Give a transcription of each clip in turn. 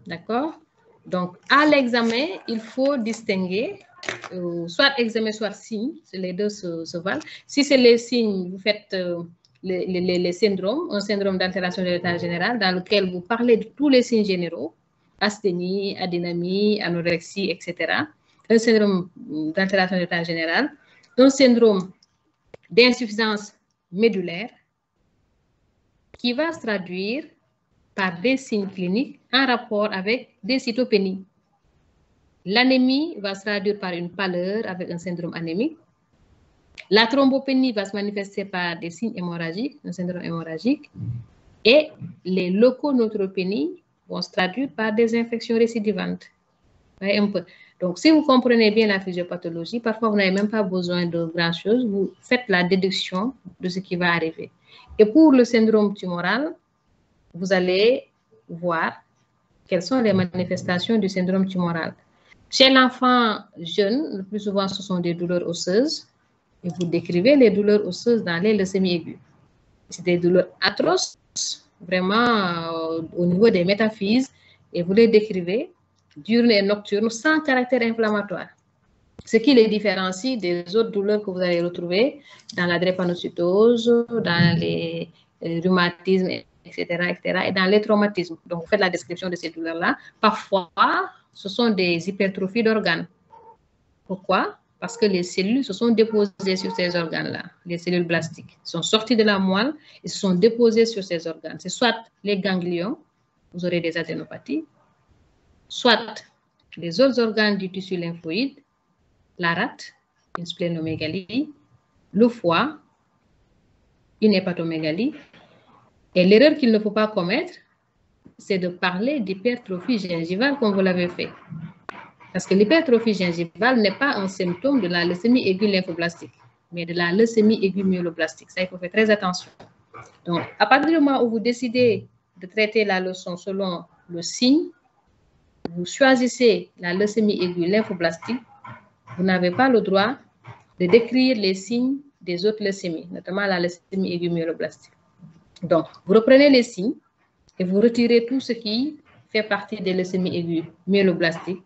D'accord? Donc, à l'examen, il faut distinguer soit examen, soit signe. Les deux se valent. Si c'est les signes, vous faites les syndromes, un syndrome d'altération de l'état général dans lequel vous parlez de tous les signes généraux, asthénie, adénamie, anorexie, etc. Un syndrome d'altération de l'état général, un syndrome d'insuffisance médulaire qui va se traduire par des signes cliniques en rapport avec des cytopénies. L'anémie va se traduire par une pâleur avec un syndrome anémique. La thrombopénie va se manifester par des signes hémorragiques, un syndrome hémorragique. Et les leuconeutropénies vont se traduire par des infections récidivantes. Voyez un peu. Donc, si vous comprenez bien la physiopathologie, parfois vous n'avez même pas besoin de grand-chose. Vous faites la déduction de ce qui va arriver. Et pour le syndrome tumoral, vous allez voir quelles sont les manifestations du syndrome tumoral. Chez l'enfant jeune, le plus souvent, ce sont des douleurs osseuses. Et vous décrivez les douleurs osseuses dans les leucémies aiguës. C'est des douleurs atroces, vraiment au niveau des métaphyses, et vous les décrivez diurnes et nocturnes sans caractère inflammatoire. Ce qui les différencie des autres douleurs que vous allez retrouver dans la drépanocytose, dans les rhumatismes, etc., et dans les traumatismes. Donc, vous faites la description de ces douleurs-là. Parfois, ce sont des hypertrophies d'organes. Pourquoi? Parce que les cellules se sont déposées sur ces organes-là. Les cellules blastiques sont sorties de la moelle et se sont déposées sur ces organes. C'est soit les ganglions, vous aurez des adénopathies, soit les autres organes du tissu lymphoïde, la rate, une splénomégalie, le foie, une hépatomégalie. Et l'erreur qu'il ne faut pas commettre, c'est de parler d'hypertrophie gingivale comme vous l'avez fait. Parce que l'hypertrophie gingivale n'est pas un symptôme de la leucémie aiguë lymphoblastique, mais de la leucémie aiguë myéloblastique. Ça, il faut faire très attention. Donc, à partir du moment où vous décidez de traiter la leçon selon le signe, vous choisissez la leucémie aiguë lymphoblastique, vous n'avez pas le droit de décrire les signes des autres leucémies, notamment la leucémie aiguë myéloblastique. Donc, vous reprenez les signes et vous retirez tout ce qui fait partie des leucémies aiguës myéloblastiques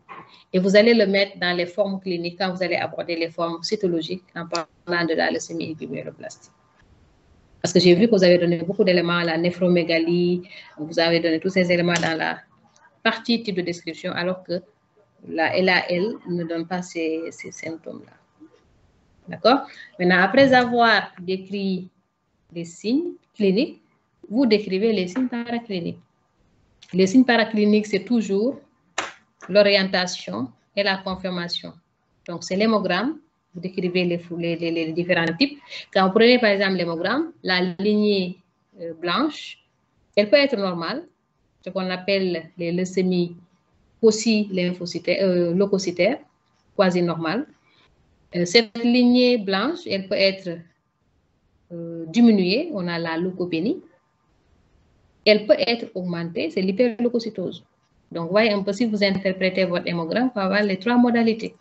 et vous allez le mettre dans les formes cliniques quand vous allez aborder les formes cytologiques en parlant de la leucémie aiguë myéloblastique. Parce que j'ai vu que vous avez donné beaucoup d'éléments, la néphromégalie, vous avez donné tous ces éléments dans la partie type de description, alors que la LAL ne donne pas ces symptômes-là. D'accord? Maintenant, après avoir décrit les signes cliniques, vous décrivez les signes paracliniques. Les signes paracliniques, c'est toujours l'orientation et la confirmation. Donc, c'est l'hémogramme. Vous décrivez les différents types. Quand vous prenez, par exemple, l'hémogramme, la lignée blanche, elle peut être normale, ce qu'on appelle les leucémies leucocytaires, quasi normales. Cette lignée blanche, elle peut être diminuée, on a la leucopénie. Elle peut être augmentée, c'est l'hyperleucocytose. Donc, vous voyez un peu, si vous interprétez votre hémogramme, vous avoir les trois modalités.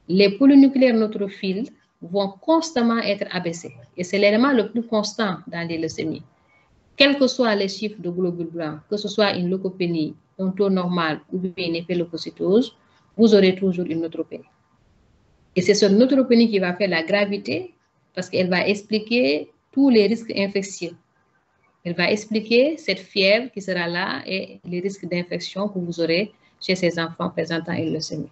Les polynucléaires neutrophiles vont constamment être abaissés. Et c'est l'élément le plus constant dans les leucémies. Quels que soient les chiffres de globules blancs, que ce soit une leucopénie, un taux normal ou bien une hyperleucocytose, vous aurez toujours une neutropénie. Et c'est cette neutropénie qui va faire la gravité parce qu'elle va expliquer tous les risques infectieux. Elle va expliquer cette fièvre qui sera là et les risques d'infection que vous aurez chez ces enfants présentant une leucémie.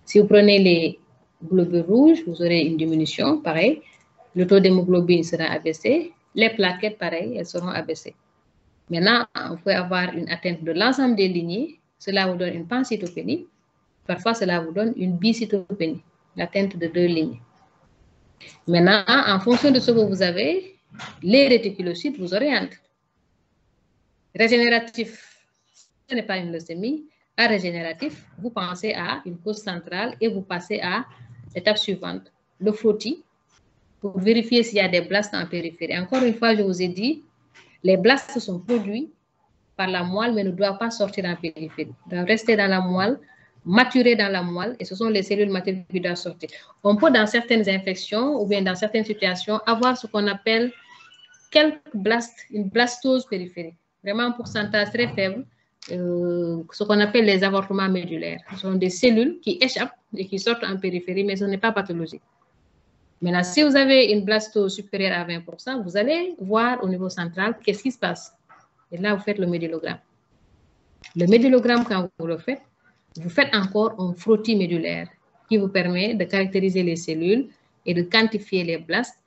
Si vous prenez les globules rouges, vous aurez une diminution, pareil. Le taux d'hémoglobine sera abaissé. Les plaquettes, pareil, elles seront abaissées. Maintenant, vous pouvez avoir une atteinte de l'ensemble des lignées. Cela vous donne une pancytopénie. Parfois, cela vous donne une bicytopénie, l'atteinte de 2 lignées. Maintenant, en fonction de ce que vous avez, les réticulocytes vous orientent. Régénératif, ce n'est pas une leucémie. À régénératif, vous pensez à une cause centrale et vous passez à l'étape suivante, le frottis, pour vérifier s'il y a des blastes en périphérie. Encore une fois, je vous ai dit, les blastes sont produits par la moelle, mais ne doivent pas sortir en périphérie. Ils doivent rester dans la moelle, maturer dans la moelle, et ce sont les cellules matures qui doivent sortir. On peut, dans certaines infections ou bien dans certaines situations, avoir ce qu'on appelle quelques blastes, une blastose périphérique. Vraiment un pourcentage très faible, ce qu'on appelle les avortements médulaires. Ce sont des cellules qui échappent et qui sortent en périphérie, mais ce n'est pas pathologique. Maintenant, si vous avez une blastose supérieure à 20%, vous allez voir au niveau central qu'est-ce qui se passe. Et là, vous faites le médullogramme. Le médullogramme, quand vous le faites, vous faites encore un frottis médulaire qui vous permet de caractériser les cellules et de quantifier les blastes.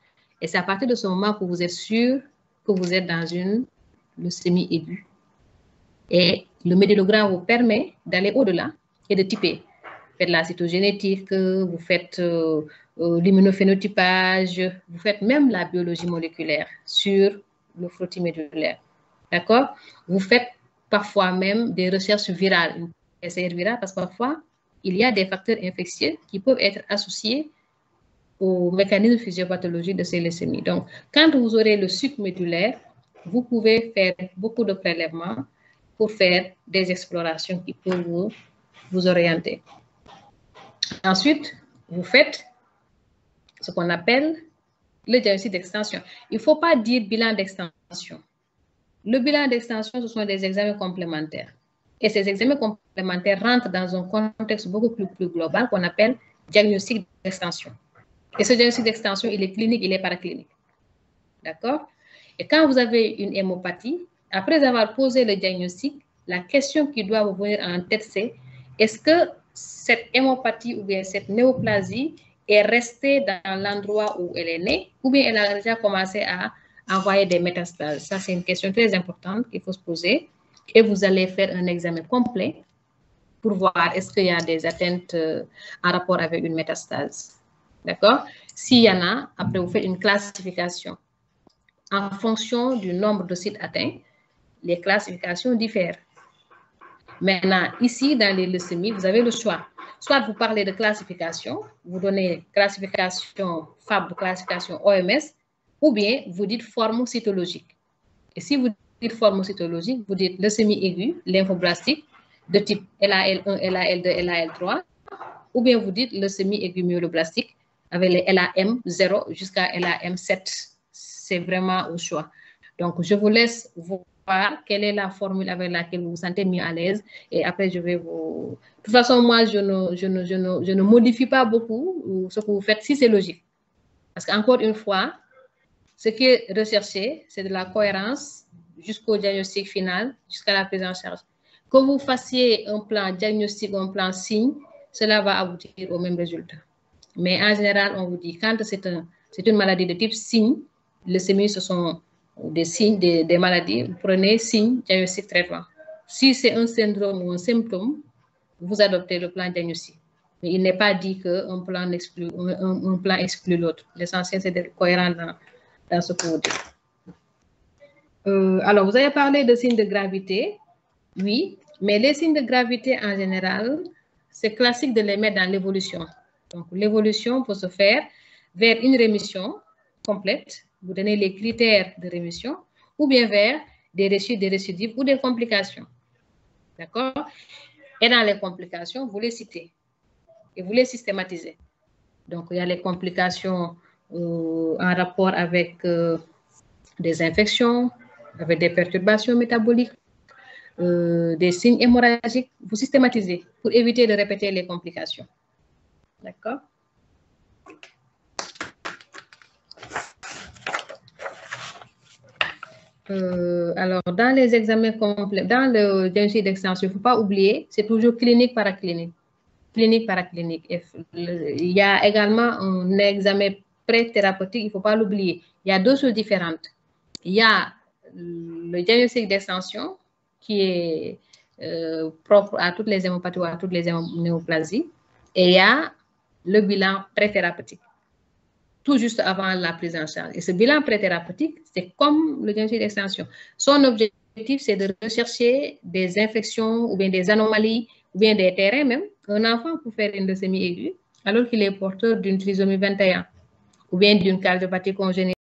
Et c'est à partir de ce moment que vous êtes sûr que vous êtes dans une leucémie aiguë. Et le médullogramme vous permet d'aller au-delà et de typer. Vous faites la cytogénétique, vous faites l'immunophénotypage, vous faites même la biologie moléculaire sur le frottis médulaire. D'accord? Vous faites parfois même des recherches virales, une PCR virale, parce que parfois, il y a des facteurs infectieux qui peuvent être associés au mécanisme physiopathologique de ces leucémies. Donc, quand vous aurez le sucre médulaire, vous pouvez faire beaucoup de prélèvements pour faire des explorations qui peuvent vous orienter. Ensuite, vous faites ce qu'on appelle le diagnostic d'extension. Il ne faut pas dire bilan d'extension. Le bilan d'extension, ce sont des examens complémentaires. Et ces examens complémentaires rentrent dans un contexte beaucoup plus global qu'on appelle diagnostic d'extension. Et ce diagnostic d'extension, il est clinique, il est paraclinique. D'accord? Et quand vous avez une hémopathie, après avoir posé le diagnostic, la question qui doit vous venir en tête, c'est est-ce que cette hémopathie ou bien cette néoplasie est restée dans l'endroit où elle est née ou bien elle a déjà commencé à envoyer des métastases? Ça, c'est une question très importante qu'il faut se poser. Et vous allez faire un examen complet pour voir est-ce qu'il y a des atteintes en rapport avec une métastase. D'accord? S'il y en a, après, vous faites une classification. En fonction du nombre de sites atteints, les classifications diffèrent. Maintenant, ici, dans les leucémies, vous avez le choix. Soit vous parlez de classification, vous donnez classification FAB, classification OMS, ou bien vous dites forme cytologique. Et si vous dites forme cytologique, vous dites leucémie aiguë, lymphoblastique, de type LAL1, LAL2, LAL3, ou bien vous dites leucémie aiguë myéloblastique avec les LAM 0 jusqu'à LAM 7. C'est vraiment au choix. Donc, je vous laisse voir quelle est la formule avec laquelle vous vous sentez mieux à l'aise et après, je vais vous... De toute façon, moi, je ne modifie pas beaucoup ce que vous faites si c'est logique. Parce qu'encore une fois, ce qui est recherché, c'est de la cohérence jusqu'au diagnostic final, jusqu'à la prise en charge. Que vous fassiez un plan diagnostic ou un plan signe, cela va aboutir au même résultat. Mais en général, on vous dit, quand c'est une maladie de type signe, leucémie, ce sont des signes, des maladies, vous prenez signe, diagnostic, traitement. Si c'est un syndrome ou un symptôme, vous adoptez le plan diagnostic. Mais il n'est pas dit qu'un plan exclut l'autre. L'essentiel, c'est d'être cohérent dans ce que vous dites. Alors, vous avez parlé de signes de gravité. Oui, mais les signes de gravité, en général, c'est classique de les mettre dans l'évolution. Donc, l'évolution peut se faire vers une rémission complète. Vous donnez les critères de rémission ou bien vers des récidives ou des complications. D'accord? Et dans les complications, vous les citez et vous les systématisez. Donc, il y a les complications en rapport avec des infections, avec des perturbations métaboliques, des signes hémorragiques. Vous systématisez pour éviter de répéter les complications. D'accord? Alors, dans les examens complets, dans le diagnostic d'extension, il ne faut pas oublier, c'est toujours clinique paraclinique. Clinique paraclinique. Il y a également un examen pré-thérapeutique, il ne faut pas l'oublier. Il y a deux choses différentes. Il y a le diagnostic d'extension qui est propre à toutes les hémopathies ou à toutes les néoplasies. Et il y a le bilan pré-thérapeutique, tout juste avant la prise en charge. Et ce bilan pré-thérapeutique, c'est comme le diagnostic d'extension. Son objectif, c'est de rechercher des infections ou bien des anomalies ou bien des terrains même. Un enfant peut faire une leucémie aiguë alors qu'il est porteur d'une trisomie 21 ou bien d'une cardiopathie congénitale.